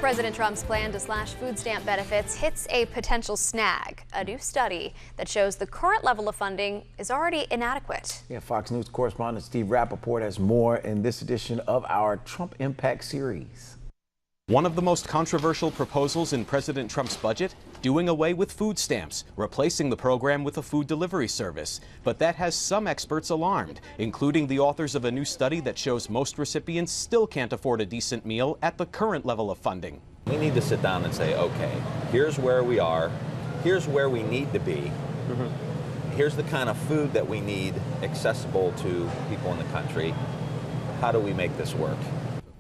President Trump's plan to slash food stamp benefits hits a potential snag. A new study that shows the current level of funding is already inadequate. Yeah, Fox News correspondent Steve Rappaport has more in this edition of our Trump Impact series. One of the most controversial proposals in President Trump's budget, doing away with food stamps, replacing the program with a food delivery service. But that has some experts alarmed, including the authors of a new study that shows most recipients still can't afford a decent meal at the current level of funding. We need to sit down and say, okay, here's where we are, here's where we need to be, here's the kind of food that we need accessible to people in the country. How do we make this work?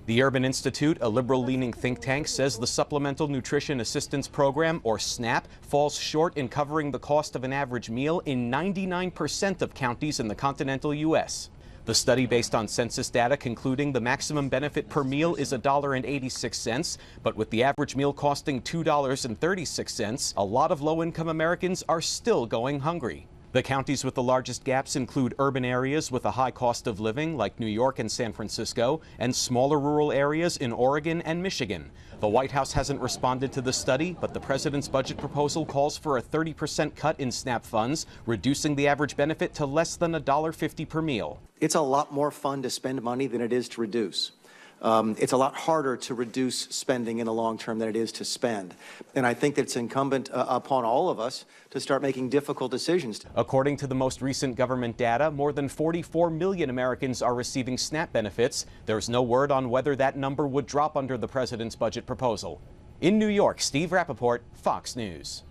The Urban Institute, a liberal-leaning think tank, says the Supplemental Nutrition Assistance Program, or SNAP, falls short in covering the cost of an average meal in 99% of counties in the continental U.S. The study, based on census data, concluding the maximum benefit per meal is $1.86, but with the average meal costing $2.36, a lot of low-income Americans are still going hungry. The counties with the largest gaps include urban areas with a high cost of living, like New York and San Francisco, and smaller rural areas in Oregon and Michigan. The White House hasn't responded to the study, but the president's budget proposal calls for a 30% cut in SNAP funds, reducing the average benefit to less than $1.50 per meal. It's a lot more fun to spend money than it is to reduce. It's a lot harder to reduce spending in the long term than it is to spend. And I think that it's incumbent upon all of us to start making difficult decisions. According to the most recent government data, more than 44 million Americans are receiving SNAP benefits. There's no word on whether that number would drop under the president's budget proposal. In New York, Steve Rappaport, Fox News.